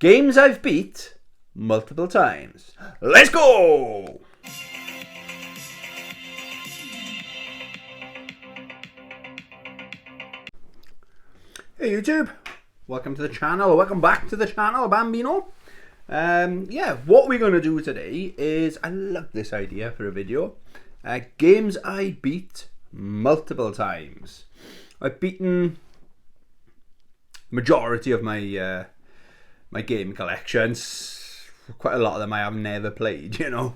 Games I've beat multiple times. Let's go! Hey YouTube, welcome to the channel, welcome back to the channel, Bambino. What we're going to do today is, I love this idea for a video, games I beat multiple times. I've beaten majority of my my game collections. Quite a lot of them I have never played, you know.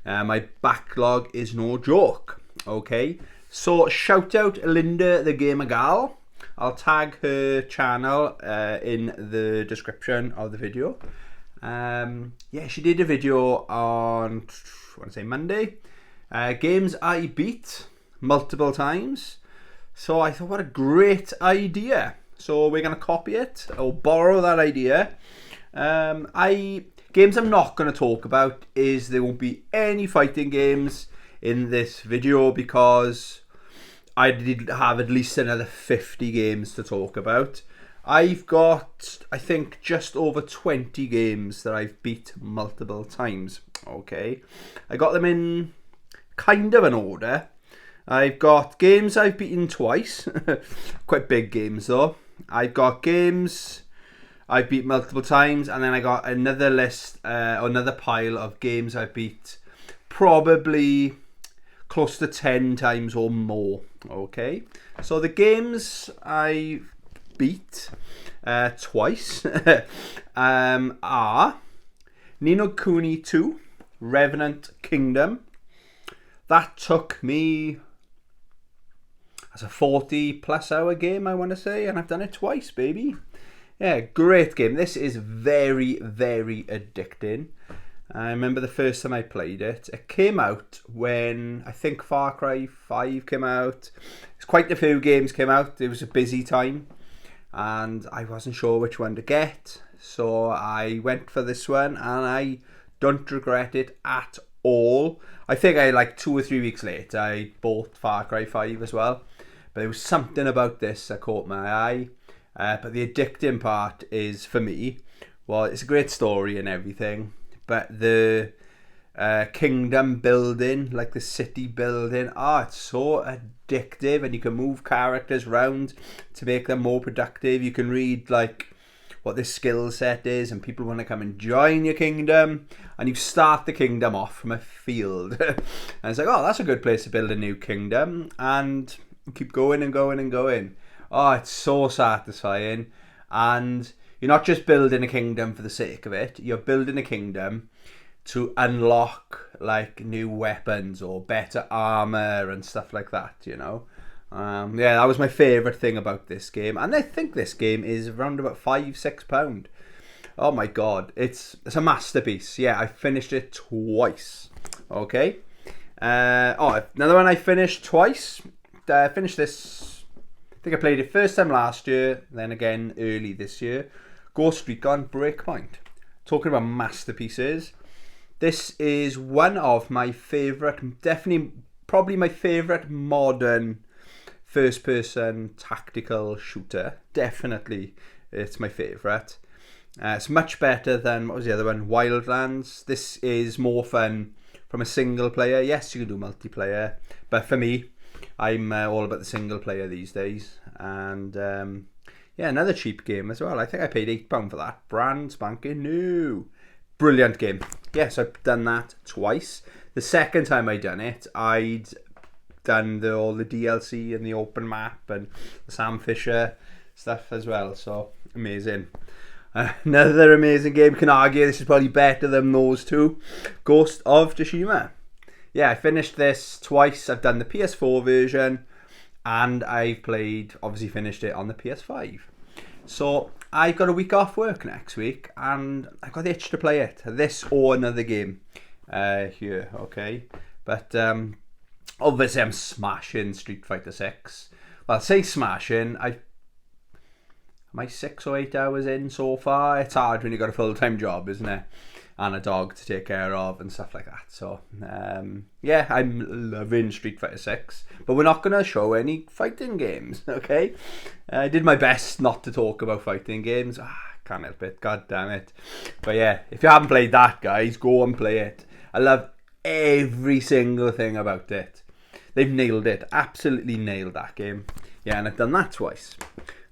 My backlog is no joke. Okay, so shout out Linda the Gamer Gal. I'll tag her channel in the description of the video. She did a video on, I want to say Monday. Games I beat multiple times. So I thought, what a great idea. So we're going to copy it or borrow that idea. Games I'm not going to talk about is there won't be any fighting games in this video because I did have at least another 50 games to talk about. I've got, I think, just over 20 games that I've beat multiple times. Okay, I got them in kind of an order. I've got games I've beaten twice, quite big games though. I've got games I've beat multiple times, and then I got another list, another pile of games I've beat probably close to 10 times or more. Okay, so the games I beat twice are Ni no Kuni 2, Revenant Kingdom. That took me as a 40 plus hour game, I want to say, and I've done it twice, baby. Yeah, great game. This is very, very addicting. I remember the first time I played it. It came out when I think Far Cry 5 came out. It's quite a few games came out. It was a busy time and I wasn't sure which one to get. So I went for this one and I don't regret it at all. I think like 2 or 3 weeks later I bought Far Cry 5 as well. But there was something about this that caught my eye. But the addicting part is, for me, well, it's a great story and everything, but the kingdom building, like the city building, it's so addictive, and you can move characters around to make them more productive. You can read like what their skill set is, and people want to come and join your kingdom, and you start the kingdom off from a field. And it's like, that's a good place to build a new kingdom, and you keep going and going and going. It's so satisfying, and you're not just building a kingdom for the sake of it. You're building a kingdom to unlock like new weapons or better armor and stuff like that, you know. That was my favourite thing about this game, and I think this game is around about £5-6. Oh my god, it's a masterpiece. Yeah, I finished it twice. Okay. Another one I finished twice. I finished this. I think I played it first time last year, then again early this year. Ghost Recon Breakpoint. Talking about masterpieces. This is one of my favourite, probably my favourite modern first-person tactical shooter. Definitely, it's my favourite. It's much better than, what was the other one? Wildlands. This is more fun from a single player. Yes, you can do multiplayer, but for me, I'm all about the single player these days. And another cheap game as well. I think I paid £8 for that. Brand spanking new. Brilliant game. Yes, I've done that twice. The second time I done it, I'd done all the DLC and the open map and the Sam Fisher stuff as well. So amazing. Another amazing game. Can argue this is probably better than those two. Ghost of Tsushima. Yeah, I finished this twice. I've done the PS4 version and I've obviously finished it on the PS5. So I've got a week off work next week and I've got the itch to play it. This or another game here, okay? But obviously I'm smashing Street Fighter 6. Well, I say smashing. Am I 6 or 8 hours in so far? It's hard when you've got a full-time job, isn't it? And a dog to take care of and stuff like that. So I'm loving Street Fighter 6, but we're not going to show any fighting games. Okay, I did my best not to talk about fighting games. can't help it. God damn it. But yeah, if you haven't played that, guys, go and play it. I love every single thing about it. They've nailed it. Absolutely nailed that game. Yeah, and I've done that twice.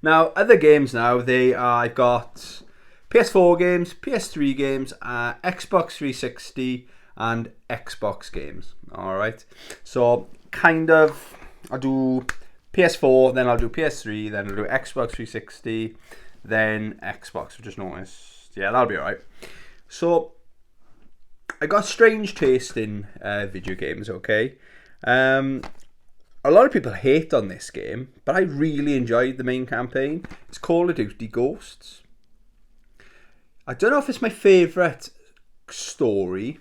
Now, other games now, I've got PS4 games, PS3 games, Xbox 360, and Xbox games. Alright. So, kind of, I'll do PS4, then I'll do PS3, then I'll do Xbox 360, then Xbox. I just noticed. Yeah, that'll be alright. So, I got strange taste in video games, okay? A lot of people hate on this game, but I really enjoyed the main campaign. It's Call of Duty Ghosts. I don't know if it's my favourite story,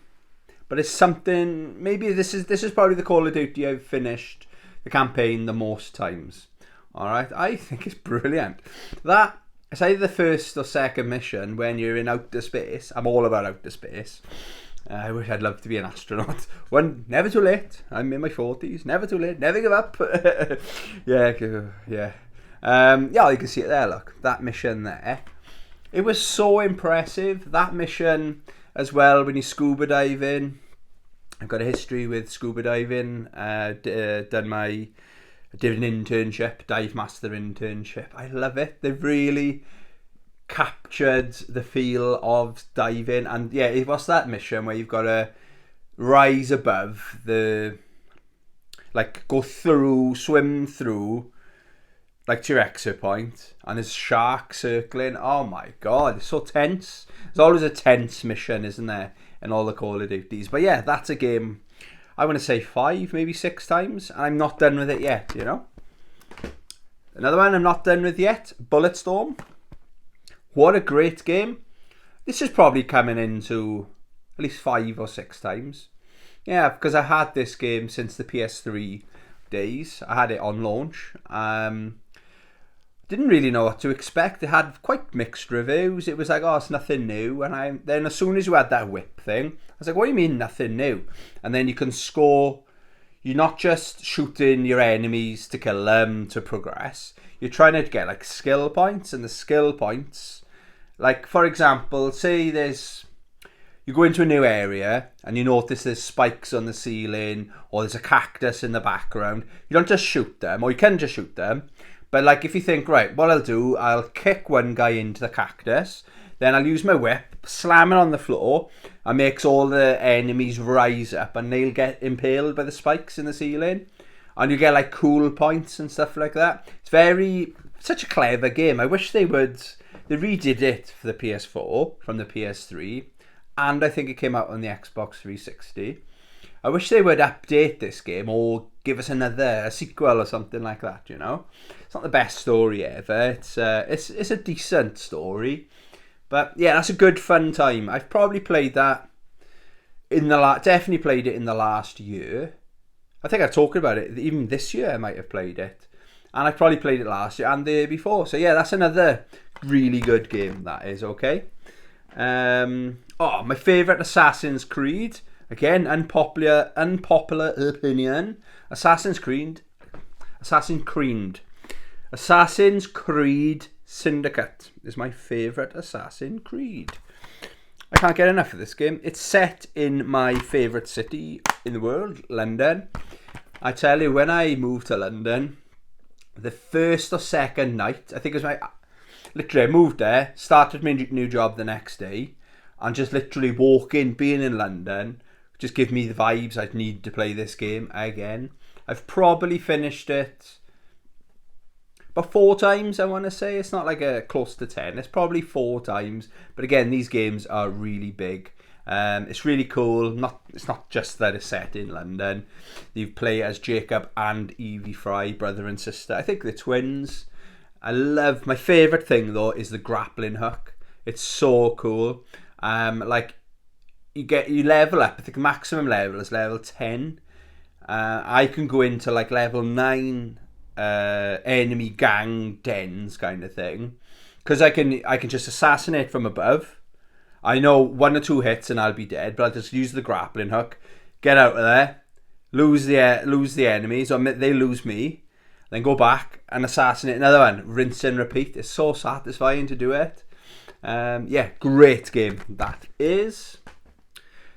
but it's something. Maybe this is probably the Call of Duty I've finished the campaign the most times. All right, I think it's brilliant. That it's either the first or second mission when you're in outer space. I'm all about outer space. I wish I'd love to be an astronaut. Never too late. I'm in my 40s. Never too late. Never give up. Yeah. Yeah, you can see it there, look. That mission there. It was so impressive. That mission as well, when you scuba diving. I've got a history with scuba diving. Did an internship, dive master internship. I love it. They've really captured the feel of diving, and yeah, it was that mission where you've got to rise above swim through like to your exit point, and there's sharks circling. Oh my god, it's so tense. There's always a tense mission, isn't there, in all the Call of Duties? But yeah, that's a game I want to say 5, maybe 6 times, and I'm not done with it yet, you know. Another one I'm not done with yet, Bulletstorm. What a great game. This is probably coming into at least 5 or 6 times. Yeah, because I had this game since the PS3 days. I had it on launch. Didn't really know what to expect. It had quite mixed reviews. It was like, oh, it's nothing new. And then as soon as you had that whip thing, I was like, what do you mean nothing new? And then you can score. You're not just shooting your enemies to kill them to progress. You're trying to get like skill points, and the skill points, like for example, say you go into a new area and you notice there's spikes on the ceiling or there's a cactus in the background. You don't just shoot them, or you can just shoot them. But like if you think, right, what I'll do, I'll kick one guy into the cactus, then I'll use my whip, slam it on the floor, and makes all the enemies rise up, and they'll get impaled by the spikes in the ceiling. And you get like cool points and stuff like that. It's such a clever game. I wish they redid it for the PS4 from the PS3, and I think it came out on the Xbox 360. I wish they would update this game or give us a sequel or something like that, you know. It's not the best story ever. It's a decent story. But yeah, that's a good fun time. I've probably played that definitely played it in the last year. I think I've talked about it. Even this year I might have played it. And I probably played it last year and the year before. So yeah, that's another really good game, that is, okay? My favourite Assassin's Creed. Again, unpopular opinion. Assassin's Creed Syndicate is my favourite Assassin's Creed. I can't get enough of this game. It's set in my favourite city in the world, London. I tell you, when I moved to London, the first or second night, I think it was literally I moved there, started my new job the next day, and just literally being in London, just give me the vibes I'd need to play this game again. I've probably finished it about 4 times, I want to say. It's not like a close to 10. It's probably 4 times. But again, these games are really big. It's really cool. It's not just that it's set in London. You play as Jacob and Evie Fry, brother and sister. I think they're twins. My favourite thing though is the grappling hook. It's so cool. You level up. I think the maximum level is level 10. I can go into like level 9 enemy gang dens kind of thing, because I can just assassinate from above. I know 1 or 2 hits and I'll be dead, but I'll just use the grappling hook, get out of there, lose the enemies, or they lose me, then go back and assassinate another one, rinse and repeat. It's so satisfying to do it. Yeah, great game that is.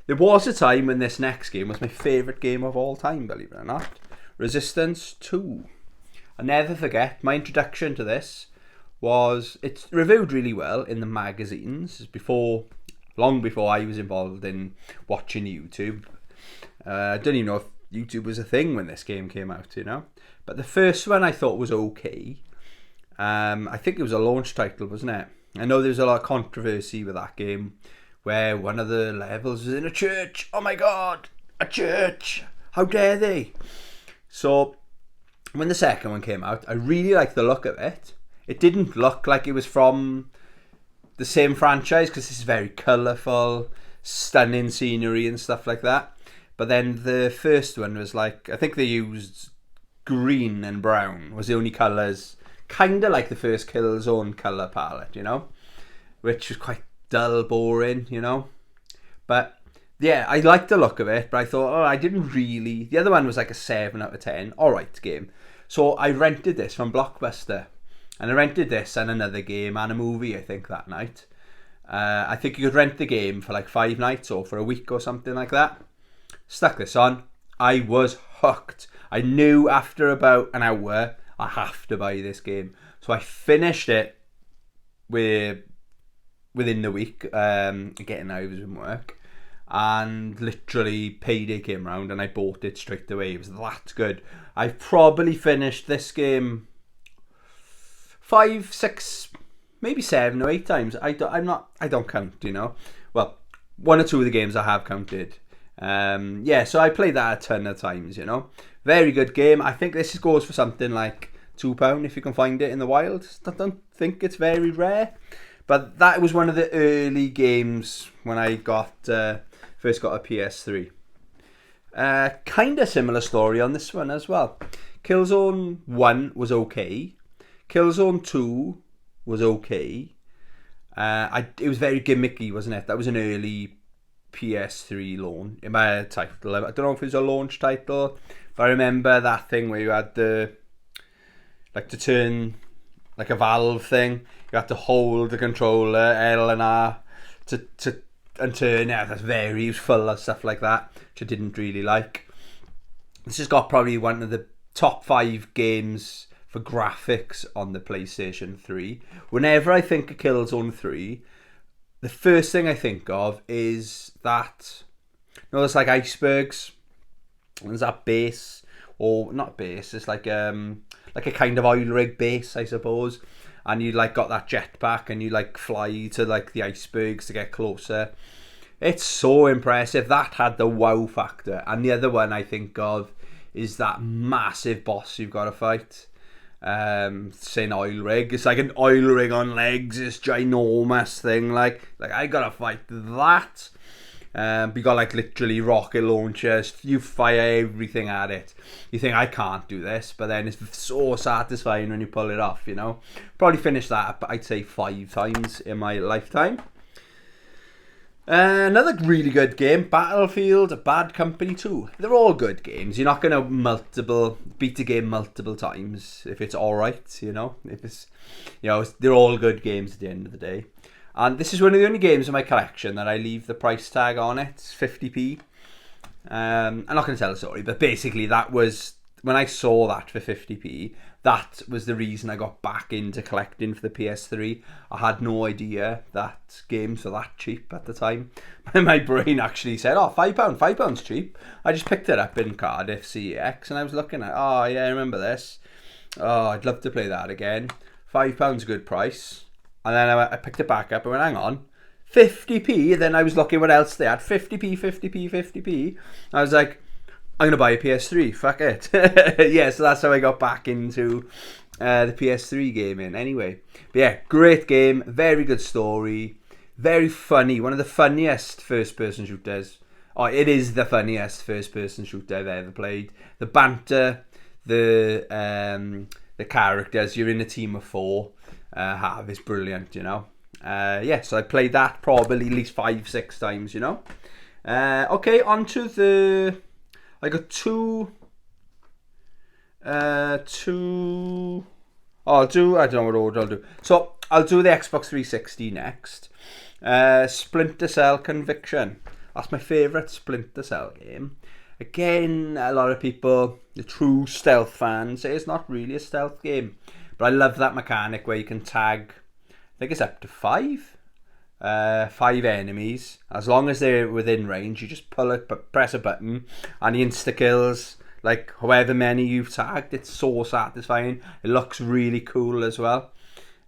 There was a time when this next game was my favourite game of all time, believe it or not. Resistance 2. I'll never forget, my introduction to this was, it's reviewed really well in the magazines, long before I was involved in watching YouTube. I don't even know if YouTube was a thing when this game came out, you know. But the first one I thought was okay. I think it was a launch title, wasn't it? I know there was a lot of controversy with that game, where one of the levels was in a church. Oh my god, a church! How dare they? So, when the second one came out, I really liked the look of it. It didn't look like it was from the same franchise, because this is very colourful, stunning scenery and stuff like that. But then the first one was like, I think they used green and brown was the only colours, kind of like the first Killzone colour palette, you know, which was quite dull, boring, you know. But yeah, I liked the look of it, but I thought, I didn't really. The other one was like a 7 out of 10. Alright game. So I rented this from Blockbuster, and I rented this and another game and a movie, I think, that night. I think you could rent the game for like 5 nights or for a week or something like that. Stuck this on. I was hooked. I knew after about an hour I have to buy this game. So I finished it within the week, getting out from work, and literally payday came round and I bought it straight away. It was that good. I've probably finished this game 5, 6, maybe 7 or 8 times. I don't count, you know. Well, 1 or 2 of the games I have counted. Yeah, so I played that a ton of times, you know. Very good game. I think this goes for something like £2 if you can find it in the wild. I don't think it's very rare. But that was one of the early games when I first got a PS3. Kind of similar story on this one as well. Killzone 1 was okay. Killzone 2 was okay. It was very gimmicky, wasn't it? That was an early PS3 launch title. I don't know if it was a launch title, but I remember that thing where you had to turn like a valve thing. You had to hold the controller L and R to turn. Yeah, it was full of stuff like that, which I didn't really like. This has got probably one of the top 5 games for graphics on the PlayStation 3. Whenever I think of Killzone 3, the first thing I think of is that, there's like icebergs. There's that base, or not base. It's like a kind of oil rig base, I suppose. And you like got that jetpack, and you like fly to like the icebergs to get closer. It's so impressive. That had the wow factor. And the other one I think of is that massive boss you've got to fight. Say an oil rig. It's like an oil rig on legs. This ginormous thing. Like I gotta fight that. You got like literally rocket launchers. You fire everything at it. You think, I can't do this, but then it's so satisfying when you pull it off, you know. Probably finished that, but I'd say 5 times in my lifetime. Another really good game, Battlefield Bad Company 2. They're all good games. You're not going to beat a game multiple times if it's alright, you know. If it's, you know, they're all good games at the end of the day. And this is one of the only games in my collection that I leave the price tag on it. It's 50p. I'm not going to tell the story, but basically that was, when I saw that for 50p, that was the reason I got back into collecting for the PS3. I had no idea that games were that cheap at the time. My brain actually said, £5's cheap. I just picked it up in Cardiff CEX and I was looking at, oh yeah, I remember this. Oh, I'd love to play that again. £5 a good price. And then I picked it back up and went, hang on, 50p. Then I was looking what else they had, 50p. I was like, I'm going to buy a PS3, fuck it. Yeah, so that's how I got back into the PS3 gaming anyway. But yeah, great game, very good story, very funny, one of the funniest first-person shooters. Oh, it is the funniest first-person shooter I've ever played. The banter, the characters, you're in a team of 4, is brilliant, you know. Yeah, so I played that probably at least 5-6 times, you know. Okay, on to the... I got two I don't know what order I'll do. So, I'll do the Xbox 360 next. Splinter Cell Conviction. That's my favourite Splinter Cell game. Again, a lot of people, the true stealth fans, say it's not really a stealth game. But I love that mechanic where you can tag, I think it's up to 5 enemies. As long as they're within range, you just press a button, and he insta-kills like however many you've tagged. It's so satisfying. It looks really cool as well.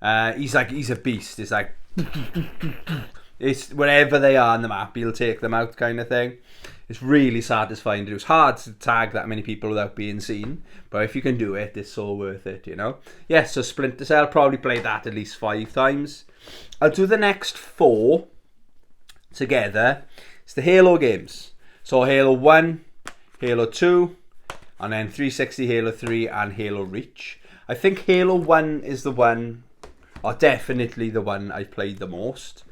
He's a beast. It's like, it's wherever they are on the map, he'll take them out kind of thing. It's really satisfying to do. It's hard to tag that many people without being seen, but if you can do it, it's so worth it, you know. Yeah, so Splinter Cell, probably played that at least 5 times. I'll do the next 4 together. It's the Halo games. So Halo 1, Halo 2, and then 360, Halo 3, and Halo Reach. I think Halo 1 is the one, or definitely the one I've played the most.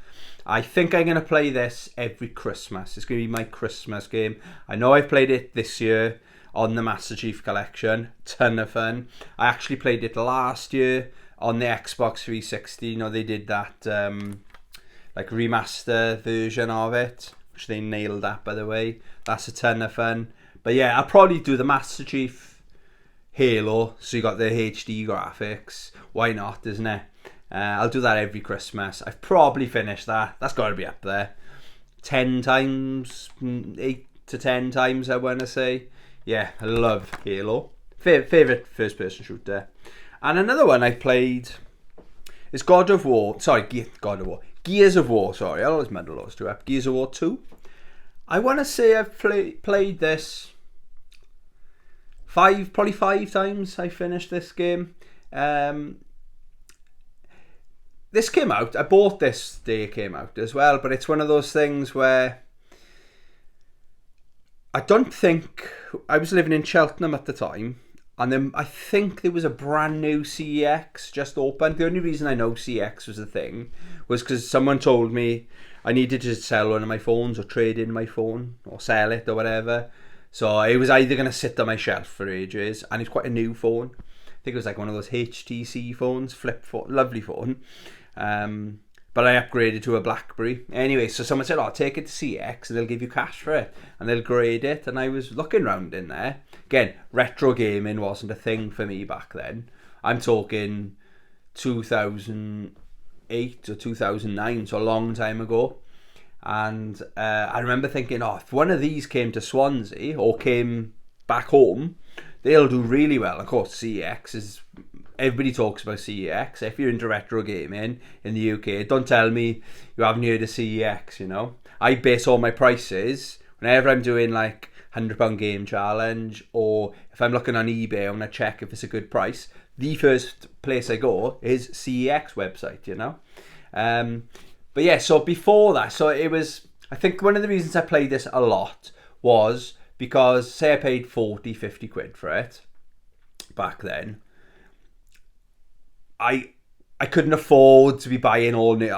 I think I'm going to play this every Christmas. It's going to be my Christmas game. I know I played it this year on the Master Chief Collection. Ton of fun. I actually played it last year on the Xbox 360. You know, they did that like remaster version of it, which they nailed that, by the way. That's a ton of fun. But yeah, I'll probably do the Master Chief Halo. So you got the HD graphics. Why not, isn't it? I'll do that every Christmas. I've probably finished that. That's got to be up there. 10 times, 8 to 10 times, I want to say. Yeah, I love Halo. Favourite first-person shooter. And another one I played is God of War. Sorry, God of War. Gears of War, sorry. I always muddle those two up. Gears of War 2. I want to say I've played this probably 5 times I finished this game. This came out, I bought this day it came out as well, but it's one of those things where I don't think, I was living in Cheltenham at the time, and then I think there was a brand new CEX just opened. The only reason I know CEX was a thing was because someone told me I needed to sell one of my phones or trade in my phone or sell it or whatever. So it was either going to sit on my shelf for ages, and it's quite a new phone. I think it was like one of those HTC phones, flip phone, lovely phone. But I upgraded to a BlackBerry. Anyway, so someone said, take it to CX and they'll give you cash for it. And they'll grade it. And I was looking around in there. Again, retro gaming wasn't a thing for me back then. I'm talking 2008 or 2009, so a long time ago. And I remember thinking, if one of these came to Swansea or came back home, they'll do really well. Of course, CEX is... Everybody talks about CEX. If you're into retro gaming in the UK, don't tell me you haven't heard of CEX, you know. I base all my prices, whenever I'm doing like £100 game challenge, or if I'm looking on eBay, I'm going to check if it's a good price. The first place I go is CEX website, you know. But yeah, so before that, so it was, I think one of the reasons I played this a lot was because, say I paid 40, 50 quid for it back then, I couldn't afford to be buying all new.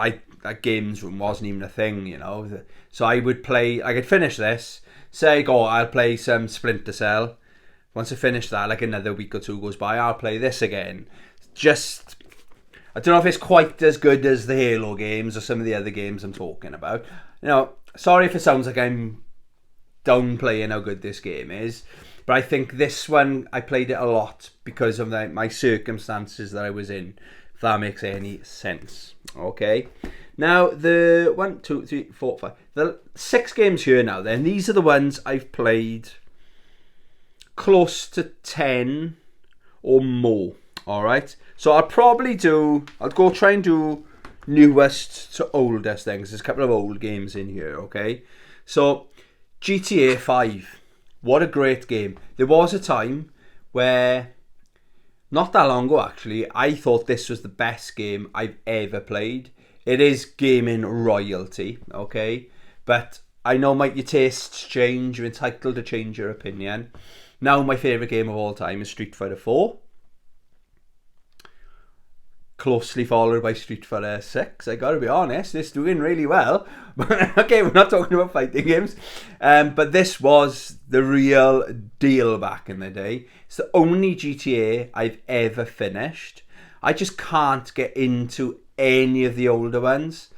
Games room wasn't even a thing, you know. So I would play. I could finish this. Say, I'll play some Splinter Cell. Once I finish that, like another week or two goes by, I'll play this again. Just, I don't know if it's quite as good as the Halo games or some of the other games I'm talking about. You know, sorry if it sounds like I'm downplaying how good this game is. But I think this one, I played it a lot because of my circumstances that I was in, if that makes any sense. Okay. Now, the 1, 2, 3, 4, 5, the 6 games here now then, these are the ones I've played close to 10 or more. Alright. So I'll go try and do newest to oldest things. There's a couple of old games in here, okay? So, GTA 5. What a great game. There was a time where, not that long ago actually, I thought this was the best game I've ever played. It is gaming royalty, okay? But I know your tastes change, you're entitled to change your opinion. Now my favourite game of all time is Street Fighter 4. Closely followed by Street Fighter 6. I gotta be honest, it's doing really well. But okay, we're not talking about fighting games. But this was the real deal back in the day. It's the only GTA I've ever finished. I just can't get into any of the older ones.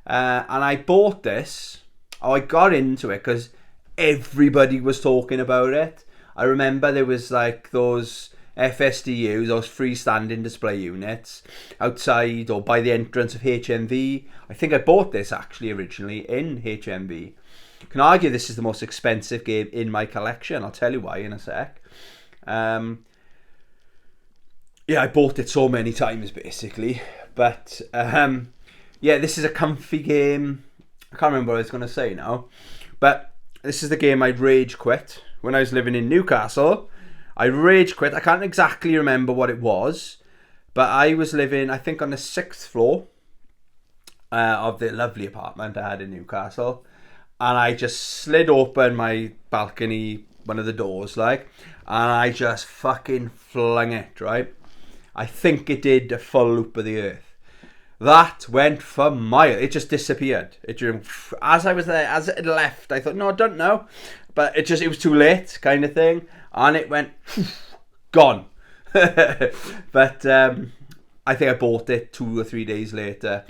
And I bought this. I got into it because everybody was talking about it. I remember there was like those FSDUs, those freestanding display units, outside or by the entrance of HMV. I think I bought this actually originally in HMV. You can argue this is the most expensive game in my collection. I'll tell you why in a sec. Yeah, I bought it so many times basically. But yeah, this is a comfy game. I can't remember what I was going to say now. But this is the game I'd rage quit when I was living in Newcastle. I rage quit. I can't exactly remember what it was. But I was living, I think, on the 6th floor of the lovely apartment I had in Newcastle. And I just slid open my balcony, one of the doors, like, and I just fucking flung it, right? I think it did a full loop of the earth. That went for miles. It just disappeared. As I was there, as it left, I thought, no, I don't know. But it was too late, kind of thing. And it went, gone. But I think I bought it 2 or 3 days later.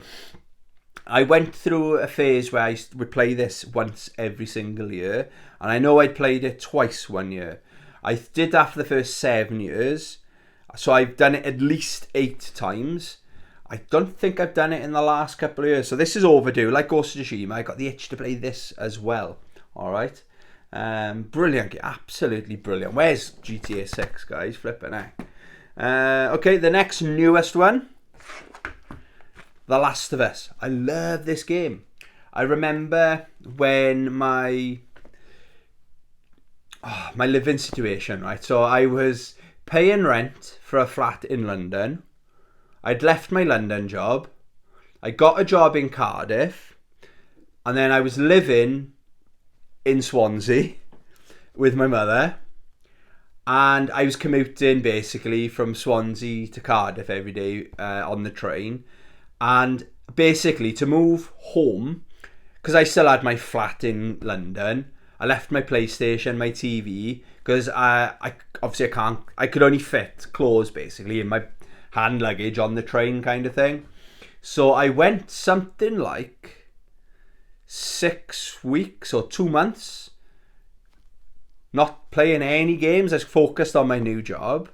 I went through a phase where I would play this once every single year. And I know I'd played it twice one year. I did after the first 7 years. So I've done it at least 8 times. I don't think I've done it in the last couple of years. So this is overdue. Like Ghost of Tsushima, I got the itch to play this as well. Alright. Brilliant. Absolutely brilliant. Where's GTA 6, guys? Flipping heck. Okay, the next newest one. The Last of Us. I love this game. I remember when my living situation, right? So I was paying rent for a flat in London. I'd left my London job. I got a job in Cardiff. And then I was living in Swansea with my mother. And I was commuting basically from Swansea to Cardiff every day on the train. And basically to move home, because I still had my flat in London, I left my PlayStation, my TV, because I could only fit clothes basically in my hand luggage on the train kind of thing. So I went something like 6 weeks or 2 months not playing any games. I was focused on my new job.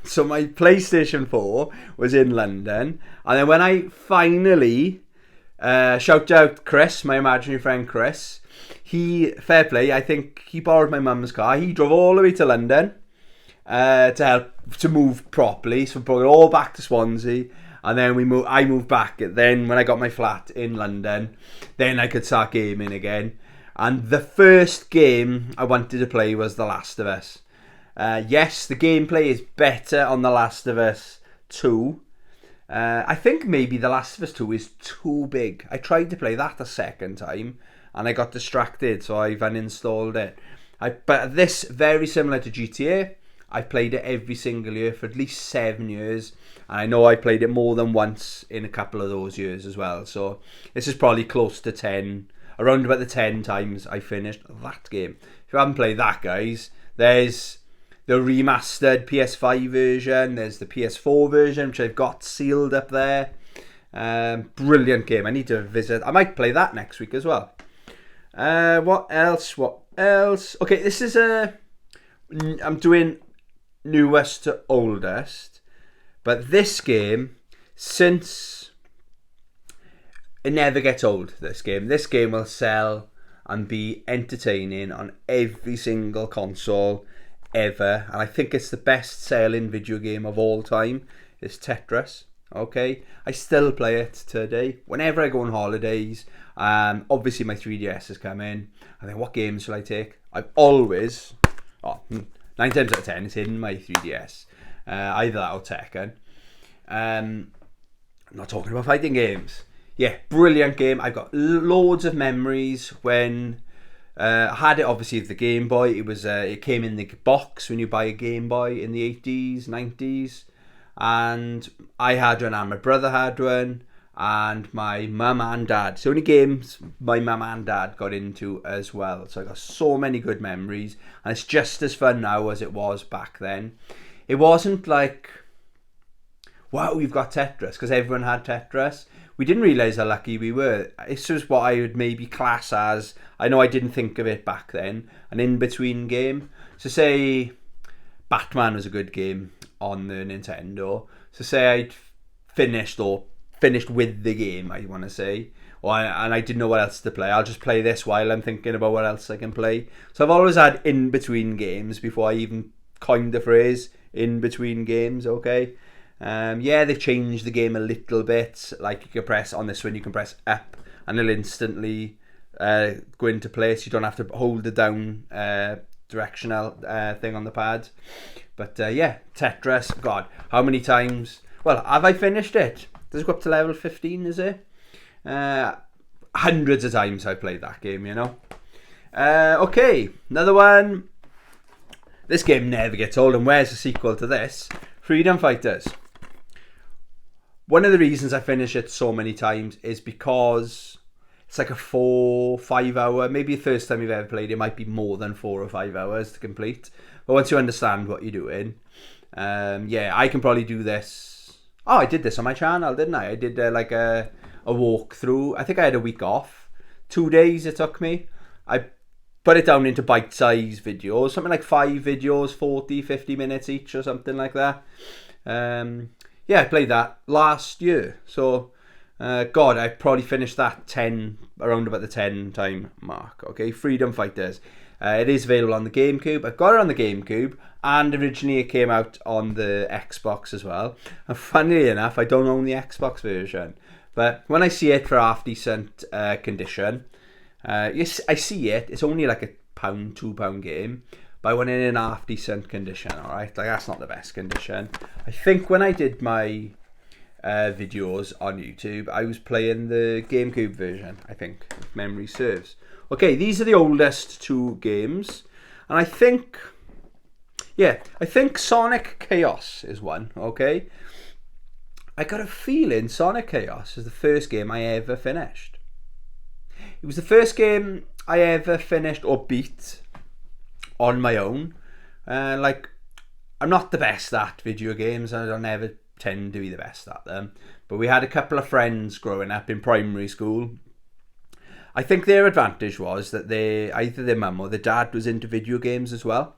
So my PlayStation 4 was in London. And then when I finally, shout out Chris, my imaginary friend Chris, fair play, I think he borrowed my mum's car. He drove all the way to London to help to move properly. So we brought it all back to Swansea. And then I moved back. Then when I got my flat in London, then I could start gaming again. And the first game I wanted to play was The Last of Us. Yes, the gameplay is better on The Last of Us 2. I think maybe The Last of Us 2 is too big. I tried to play that a second time and I got distracted, so I've uninstalled it. But this, very similar to GTA, I've played it every single year for at least 7 years. And I know I played it more than once in a couple of those years as well. So this is probably close to 10, around about the 10 times I finished that game. If you haven't played that, guys, there's the remastered PS5 version, there's the PS4 version, which I've got sealed up there. Brilliant game. I need to visit. I might play that next week as well. What else? Okay, this is I'm doing newest to oldest. But this game, since it never gets old, this game will sell and be entertaining on every single console ever. And I think it's the best selling video game of all time. It's Tetris. Okay, I still play it today. Whenever I go on holidays, obviously my 3DS has come in. I think, what games shall I take? I've always, 9 times out of 10, it's in my 3DS. Either that or Tekken. I'm not talking about fighting games. Yeah, brilliant game. I've got loads of memories when I had it, obviously, the Game Boy. It came in the box when you buy a Game Boy in the 80s, 90s. And I had one and my brother had one. And my mum and dad. So many games my mum and dad got into as well. So I got so many good memories. And it's just as fun now as it was back then. It wasn't like wow, you've got Tetris, because everyone had Tetris. We didn't realise how lucky we were. This was what I would maybe class as, I know I didn't think of it back then, an in-between game. So say Batman was a good game on the Nintendo. So say I'd finished with the game, I want to say, and I didn't know what else to play. I'll just play this while I'm thinking about what else I can play. So I've always had in-between games before I even coined the phrase in-between games, okay? Yeah, they've changed the game a little bit. Like you can press, on this one, you can press up and it'll instantly go into place. You don't have to hold the down directional thing on the pad. But yeah, Tetris, God, how many times? Well, have I finished it? Does it go up to level 15, is it? Hundreds of times I've played that game, you know. Okay, another one. This game never gets old, and where's the sequel to this? Freedom Fighters. One of the reasons I finish it so many times is because it's like a 4-5 hour, maybe the first time you've ever played it might be more than 4 or 5 hours to complete. But once you understand what you're doing, yeah, I can probably do this. Oh, I did this on my channel, didn't I? I did like a walkthrough. I think I had a week off. 2 days it took me. I put it down into bite-sized videos, something like 5 videos, 40, 50 minutes each or something like that. Yeah, I played that last year. So, God, I probably finished that around about the 10 time mark. Okay, Freedom Fighters. It is available on the GameCube. I've got it on the GameCube, and originally it came out on the Xbox as well. And funnily enough, I don't own the Xbox version. But when I see it for half decent condition, yes, I see it. It's only like £1, £2 game. But I went in half decent condition, alright? Like, that's not the best condition. I think when I did my videos on YouTube, I was playing the GameCube version, I think, if memory serves. Okay, these are the oldest 2 games. And I think Sonic Chaos is one, okay? I got a feeling Sonic Chaos is the first game I ever finished. It was the first game I ever finished or beat on my own. Like, I'm not the best at video games, and I don't ever tend to be the best at them. But we had a couple of friends growing up in primary school. I think their advantage was that either their mum or their dad was into video games as well.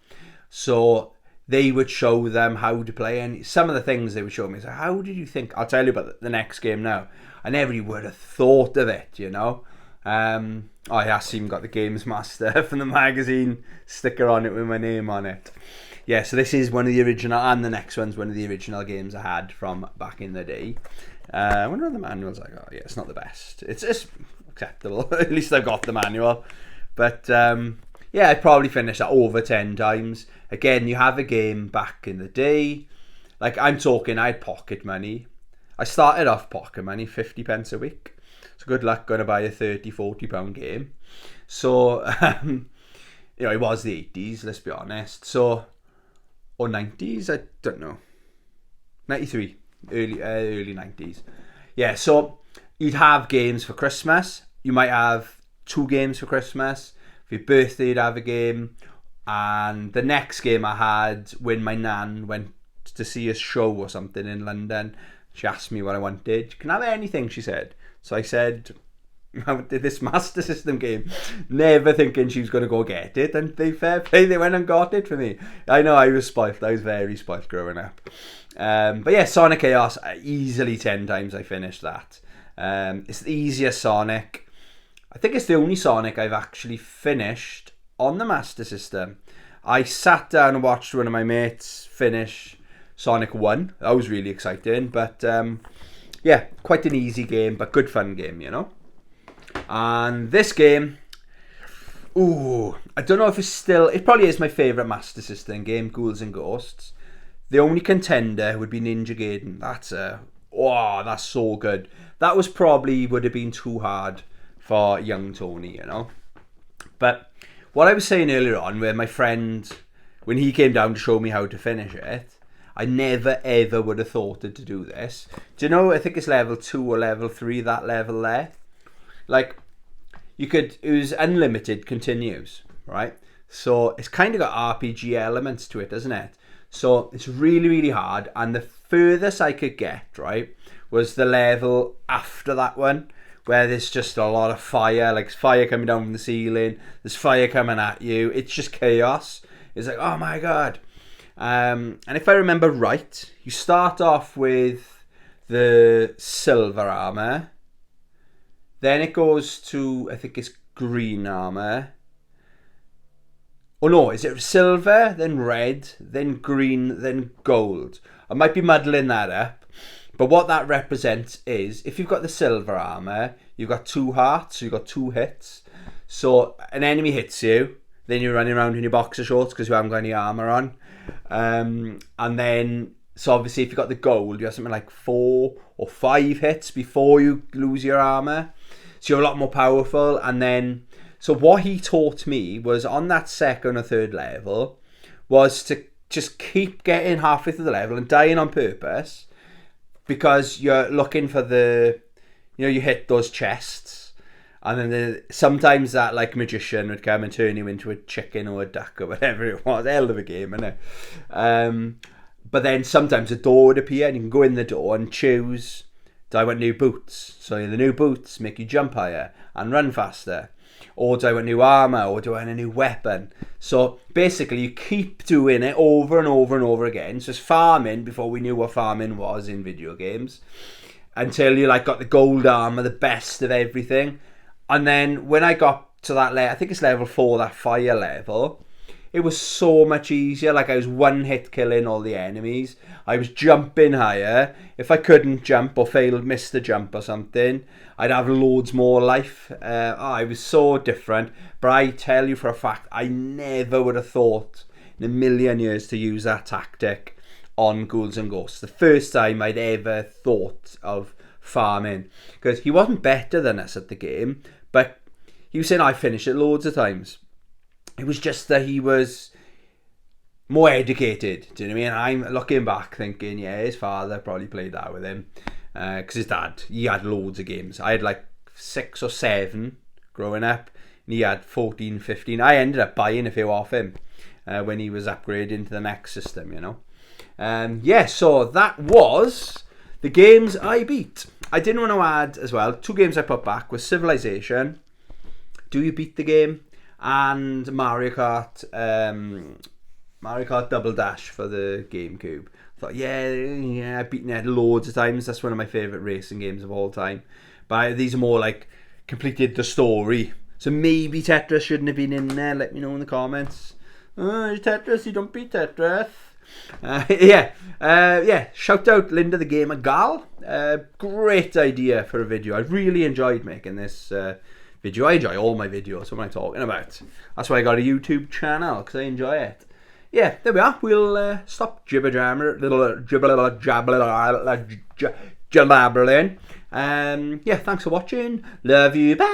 So they would show them how to play, and some of the things they would show me, so how did you think? I'll tell you about the next game now. I never even would have thought of it, you know. I actually even got the Games Master from the magazine sticker on it with my name on it. Yeah, so this is one of the original, and the next one's one of the original games I had from back in the day. I wonder what the manual's like. Oh yeah, it's not the best. It's acceptable. At least I've got the manual. But yeah, I probably finished that over 10 times. Again, you have a game back in the day. Like, I'm talking, I had pocket money. I started off pocket money, 50 pence a week. So good luck going to buy a £30-40 game. So, you know, it was the 80s, let's be honest. So, or 90s, I don't know. 93, early 90s. Yeah, so you'd have games for Christmas. You might have 2 games for Christmas. For your birthday, you'd have a game. And the next game I had, when my nan went to see a show or something in London, she asked me what I wanted. You can have anything, she said. So I said, I wanted this Master System game, never thinking she was going to go get it. And they fair play, they went and got it for me. I know, I was spoilt. I was very spoilt growing up. But yeah, Sonic Chaos, easily 10 times I finished that. It's the easiest Sonic. I think it's the only Sonic I've actually finished on the Master System. I sat down and watched one of my mates finish Sonic 1. That was really exciting. But yeah, quite an easy game, but good fun game, you know. And this game, ooh, I don't know if it probably is my favourite Master System game, Ghouls and Ghosts. The only contender would be Ninja Gaiden. That's so good. That would have been too hard for young Tony, you know. But what I was saying earlier on, where my friend, when he came down to show me how to finish it, I never ever would have thought to do this. Do you know, I think it's level 2 or level 3, that level there. Like, it was unlimited continues, right? So it's kind of got RPG elements to it, doesn't it? So it's really, really hard. And the furthest I could get, right, was the level after that one, where there's just a lot of fire, like fire coming down from the ceiling, there's fire coming at you, it's just chaos. It's like, oh my god. And if I remember right, you start off with the silver armor, then it goes to, I think it's green armor. Oh no, is it silver, then red, then green, then gold? I might be muddling that up. But what that represents is, if you've got the silver armor, you've got 2 hearts, so you've got 2 hits. So an enemy hits you, then you're running around in your boxer shorts because you haven't got any armor on. And then, so obviously if you've got the gold, you have something like 4 or 5 hits before you lose your armor. So you're a lot more powerful. And then, so what he taught me was on that 2nd or 3rd level was to just keep getting halfway through the level and dying on purpose, because you're looking for the, you hit those chests, and then sometimes that like magician would come and turn you into a chicken or a duck or whatever it was. Hell of a game, isn't it? But then sometimes a door would appear and you can go in the door and choose, do I want new boots? So the new boots make you jump higher and run faster. Or do I want new armor? Or do I want a new weapon? So basically you keep doing it over and over and over again. So it's farming before we knew what farming was in video games, until you like got the gold armor, the best of everything. And then when I got to that level, I think it's level 4, that fire level, it was so much easier. Like I was one hit killing all the enemies. I was jumping higher. If I couldn't jump or missed the jump or something, I'd have loads more life. It was so different. But I tell you for a fact, I never would have thought in a million years to use that tactic on Ghouls and Ghosts. The first time I'd ever thought of farming. Because he wasn't better than us at the game, but he was saying I finished it loads of times. It was just that he was more educated. Do you know what I mean? I'm looking back thinking, yeah, his father probably played that with him. Because his dad, he had loads of games. I had like 6 or 7 growing up, and he had 14, 15. I ended up buying a few off him when he was upgrading to the next system, so that was the games I beat. I didn't want to add as well, 2 games I put back was Civilization, Do You Beat the Game, and Mario Kart Double Dash for the GameCube. I thought, yeah, I've beaten it loads of times. That's one of my favourite racing games of all time. But these are more like completed the story. So maybe Tetris shouldn't have been in there. Let me know in the comments. Tetris, you don't beat Tetris. Shout out Linda the Gamer Gal. Great idea for a video. I really enjoyed making this video. I enjoy all my videos. What am I talking about? That's why I got a YouTube channel, because I enjoy it. Yeah, there we are. We'll stop jabbering. Thanks for watching. Love you. Bye.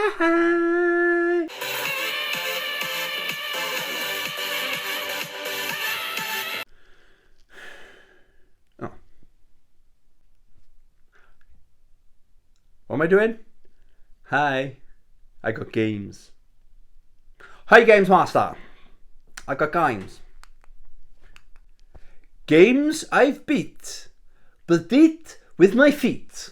Oh. What am I doing? Hi. I got games. Hi, Games Master. I got games. Games I've beat, but beat with my feet.